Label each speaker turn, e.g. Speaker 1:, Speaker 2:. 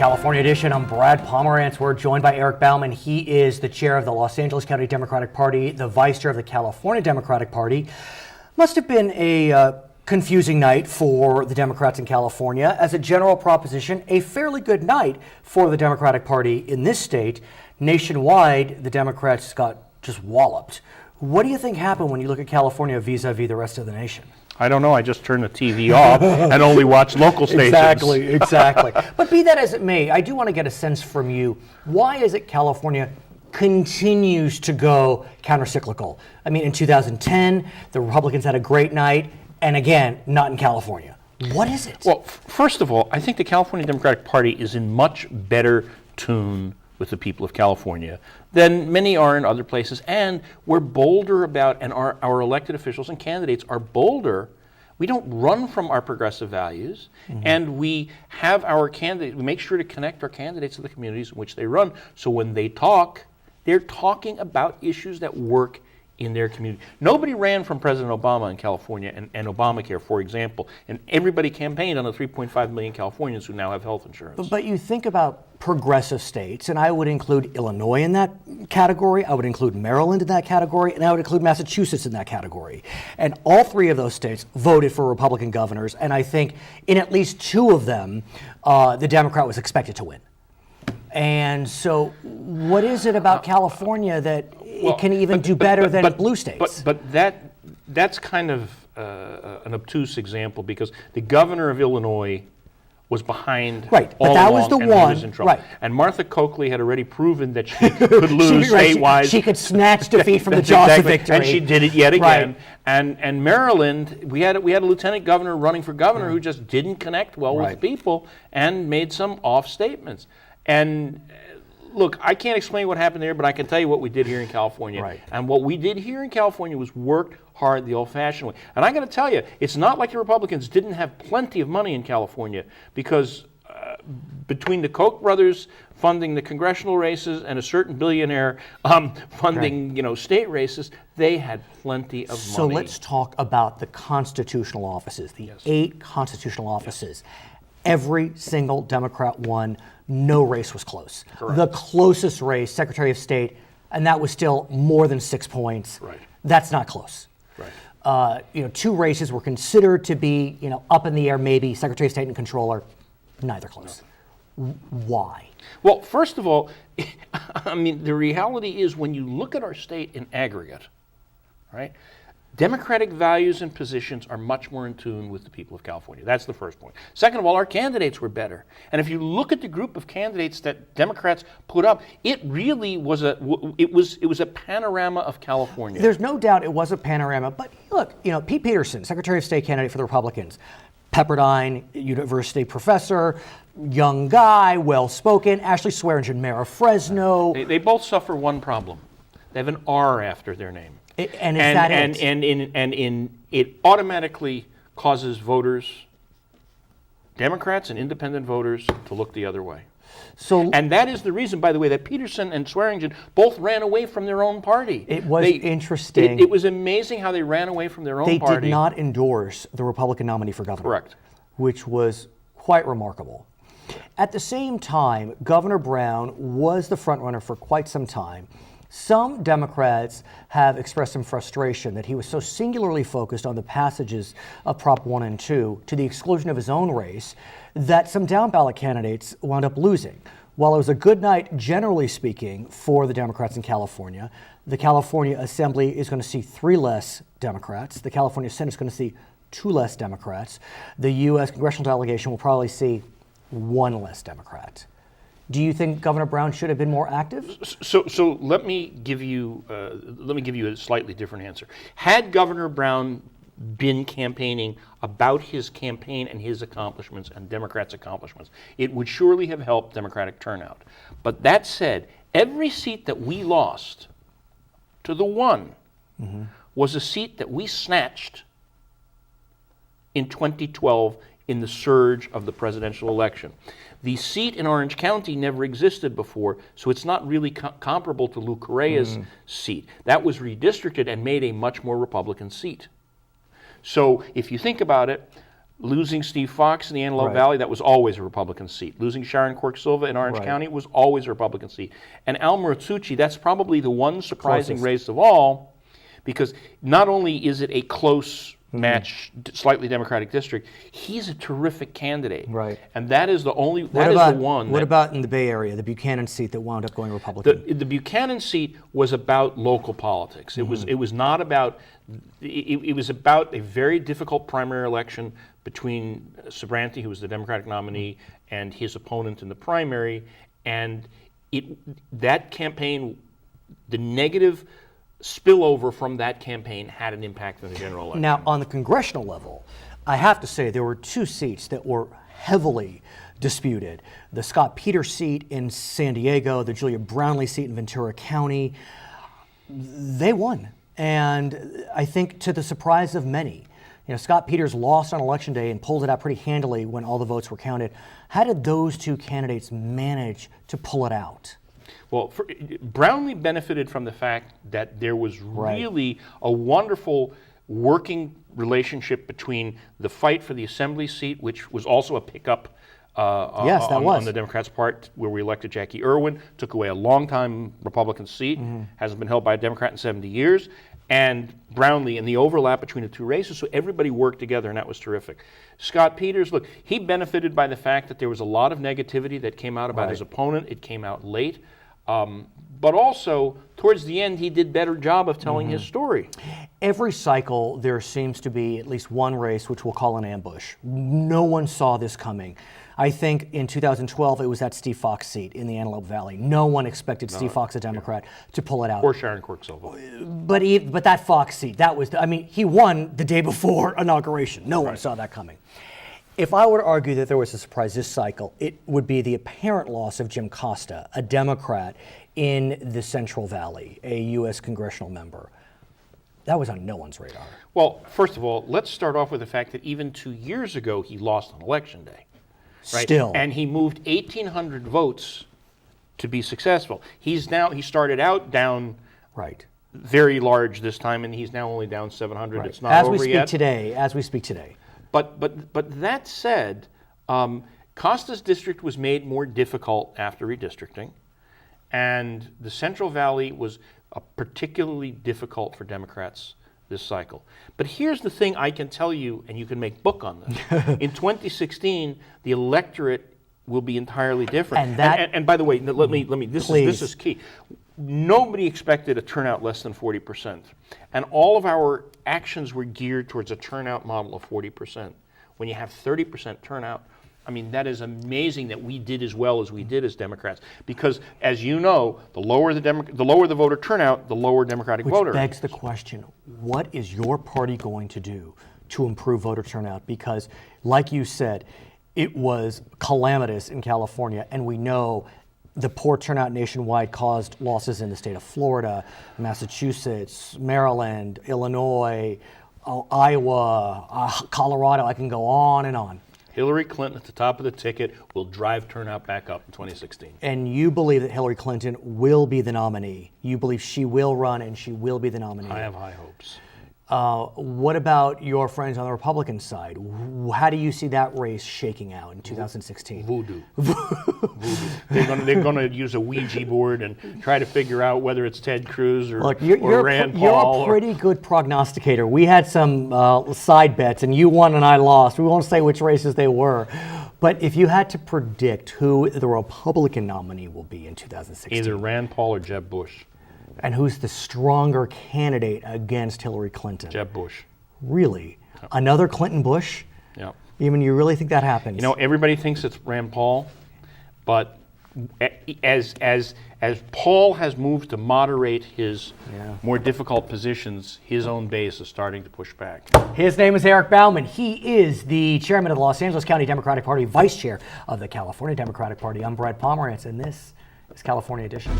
Speaker 1: California Edition. I'm Brad Pomerance. We're joined by Eric Bauman. He is the chair of the Los Angeles County Democratic Party, the vice chair of the California Democratic Party. Must have been a confusing night for the Democrats in California. As a general proposition, a fairly good night for the Democratic Party in this state. Nationwide, the Democrats got just walloped. What do you think happened when you look at California vis-a-vis the rest of the nation?
Speaker 2: I don't know. I just turned the TV off and only watch local stations.
Speaker 1: Exactly. But be that as it may, I do want to get a sense from you. Why is it California continues to go countercyclical? I mean, in 2010, the Republicans had a great night, and again, not in California. What is it?
Speaker 2: Well, first of all, I think the California Democratic Party is in much better tune with the people of California than many are in other places, and we're bolder about, and our elected officials and candidates are bolder. We don't run from our progressive values, and we have our candidates, we make sure to connect our candidates to the communities in which they run, so when they talk, they're talking about issues that work in their community. Nobody ran from President Obama in California and Obamacare, for example, and everybody campaigned on the 3.5 million Californians who now have health insurance.
Speaker 1: But you think about progressive states, and I would include Illinois in that category, I would include Maryland in that category, and I would include Massachusetts in that category. And all three of those states voted for Republican governors, and I think in at least two of them, the Democrat was expected to win. And so what is it about California that it can even do better than blue states?
Speaker 2: But that's kind of an obtuse example, because the governor of Illinois was behind all
Speaker 1: but that was the
Speaker 2: and
Speaker 1: one.
Speaker 2: Was in trouble.
Speaker 1: Right.
Speaker 2: And Martha Coakley had already proven that she could lose statewide.
Speaker 1: She could snatch defeat from the jaws of victory.
Speaker 2: And she did it yet again. Right. And Maryland, we had a lieutenant governor running for governor who just didn't connect well with the people and made some off statements. And look, I can't explain what happened there, but I can tell you what we did here in California.
Speaker 1: Right.
Speaker 2: And what we did here in California was worked hard the old-fashioned way. And I got to tell you, it's not like the Republicans didn't have plenty of money in California, because between the Koch brothers funding the congressional races and a certain billionaire funding state races, they had plenty of money.
Speaker 1: So let's talk about the constitutional offices, the 8 constitutional offices. Every single Democrat won. No race was close.
Speaker 2: Correct.
Speaker 1: The closest race, Secretary of State, and that was still more than 6 points.
Speaker 2: Right.
Speaker 1: That's not close.
Speaker 2: Right.
Speaker 1: 2 races were considered to be, up in the air, maybe Secretary of State and Controller, neither close. No. Why?
Speaker 2: Well, first of all, I mean, the reality is when you look at our state in aggregate, right, Democratic values and positions are much more in tune with the people of California. That's the first point. Second of all, our candidates were better. And if you look at the group of candidates that Democrats put up, it really was it was a panorama of California.
Speaker 1: There's no doubt it was a panorama. But look, Pete Peterson, Secretary of State candidate for the Republicans, Pepperdine University professor, young guy, well-spoken. Ashley Swearingen, mayor of Fresno.
Speaker 2: They both suffer one problem. They have an R after their name.
Speaker 1: And is that it?
Speaker 2: And it automatically causes voters, Democrats and independent voters, to look the other way. And that is the reason, by the way, that Peterson and Swearingen both ran away from their own party.
Speaker 1: It was interesting.
Speaker 2: It was amazing how they ran away from their own party.
Speaker 1: They did not endorse the Republican nominee for governor.
Speaker 2: Correct.
Speaker 1: Which was quite remarkable. At the same time, Governor Brown was the frontrunner for quite some time. Some Democrats have expressed some frustration that he was so singularly focused on the passages of Prop 1 and 2 to the exclusion of his own race that some down-ballot candidates wound up losing. While it was a good night, generally speaking, for the Democrats in California, the California Assembly is going to see 3 less Democrats. The California Senate is going to see 2 less Democrats. The U.S. congressional delegation will probably see 1 less Democrat. Do you think Governor Brown should have been more active?
Speaker 2: So let me give you a slightly different answer. Had Governor Brown been campaigning about his campaign and his accomplishments and Democrats' accomplishments, it would surely have helped Democratic turnout. But that said, every seat that we lost to the one was a seat that we snatched in 2012 in the surge of the presidential election. The seat in Orange County never existed before, so it's not really comparable to Lou Correa's seat. That was redistricted and made a much more Republican seat. So if you think about it, Losing Steve Fox in the Antelope
Speaker 1: Right.
Speaker 2: Valley, that was always a Republican seat. Losing Sharon Quirk Silva in Orange
Speaker 1: Right.
Speaker 2: County was always a Republican seat. And Al Marzouchi, that's probably the one surprising
Speaker 1: Closest.
Speaker 2: race of all, because not only is it a close
Speaker 1: Mm-hmm.
Speaker 2: match, slightly Democratic district, he's a terrific candidate.
Speaker 1: Right.
Speaker 2: And that is the only,
Speaker 1: What
Speaker 2: that is
Speaker 1: about,
Speaker 2: the one.
Speaker 1: what
Speaker 2: that-
Speaker 1: about in the Bay Area, the Buchanan seat that wound up going Republican?
Speaker 2: the Buchanan seat was about local politics. It was not about. It was about a very difficult primary election between Sobranty, who was the Democratic nominee, and his opponent in the primary, and that campaign, the negative spillover from that campaign had an impact on the general election.
Speaker 1: Now, on the congressional level, I have to say there were two seats that were heavily disputed. The Scott Peters seat in San Diego, the Julia Brownlee seat in Ventura County. They won, and I think to the surprise of many. You know, Scott Peters lost on Election Day and pulled it out pretty handily when all the votes were counted. How did those two candidates manage to pull it out?
Speaker 2: Well, Brownlee benefited from the fact that there was really a wonderful working relationship between the fight for the assembly seat, which was also a pickup
Speaker 1: Yes, that was.
Speaker 2: on the Democrats' part, where we elected Jackie Irwin, took away a long-time Republican seat, hasn't been held by a Democrat in 70 years, and Brownlee, and the overlap between the two races, so everybody worked together, and that was terrific. Scott Peters, look, he benefited by the fact that there was a lot of negativity that came out about his opponent. It came out late. But also, towards the end, he did a better job of telling his story.
Speaker 1: Every cycle, there seems to be at least one race which we'll call an ambush. No one saw this coming. I think in 2012, it was that Steve Fox seat in the Antelope Valley. No one expected Steve Fox, a Democrat, to pull it out.
Speaker 2: Or Sharon Quirk Silva.
Speaker 1: But that Fox seat, that was, I mean, he won the day before inauguration. No one saw that coming. If I were to argue that there was a surprise this cycle, it would be the apparent loss of Jim Costa, a Democrat in the Central Valley, a U.S. congressional member. That was on no one's radar.
Speaker 2: Well, first of all, let's start off with the fact that even 2 years ago, he lost on Election Day. Right?
Speaker 1: Still.
Speaker 2: And he moved 1,800 votes to be successful. He started out down
Speaker 1: Right.
Speaker 2: very large this time, and he's now only down 700.
Speaker 1: Right.
Speaker 2: It's not
Speaker 1: As
Speaker 2: over
Speaker 1: we speak
Speaker 2: yet.
Speaker 1: today, as we speak today.
Speaker 2: But that said, Costa's district was made more difficult after redistricting, and the Central Valley was particularly difficult for Democrats this cycle. But here's the thing I can tell you, and you can make book on this. In 2016, the electorate will be entirely different. And by the way, let me. This is key. Nobody expected a turnout less than 40%, and all of our actions were geared towards a turnout model of 40%. When you have 30% turnout, I mean, that is amazing that we did as well as we did as Democrats. Because, as you know, the lower the voter turnout, the lower Democratic
Speaker 1: Which
Speaker 2: voter.
Speaker 1: begs the question, what is your party going to do to improve voter turnout? Because, like you said, it was calamitous in California, and we know the poor turnout nationwide caused losses in the state of Florida, Massachusetts, Maryland, Illinois, Iowa, Colorado. I can go on and on.
Speaker 2: Hillary Clinton at the top of the ticket will drive turnout back up in 2016.
Speaker 1: And you believe that Hillary Clinton will be the nominee. You believe she will run and she will be the nominee.
Speaker 2: I have high hopes.
Speaker 1: What about your friends on the Republican side? How do you see that race shaking out in 2016?
Speaker 2: Voodoo. They're going to use a Ouija board and try to figure out whether it's Ted Cruz or,
Speaker 1: Look,
Speaker 2: or Rand Paul.
Speaker 1: You're a pretty good prognosticator. We had some side bets, and you won and I lost. We won't say which races they were. But if you had to predict who the Republican nominee will be in 2016,
Speaker 2: Either Rand Paul or Jeb Bush.
Speaker 1: and who's the stronger candidate against Hillary Clinton?
Speaker 2: Jeb Bush.
Speaker 1: Really? Another Clinton Bush?
Speaker 2: Yeah.
Speaker 1: Even you really think that happens?
Speaker 2: You know, everybody thinks it's Rand Paul, but as Paul has moved to moderate his more difficult positions, his own base is starting to push back.
Speaker 1: His name is Eric Bauman. He is the chairman of the Los Angeles County Democratic Party, vice chair of the California Democratic Party. I'm Brad Pomerance, and this is California Edition.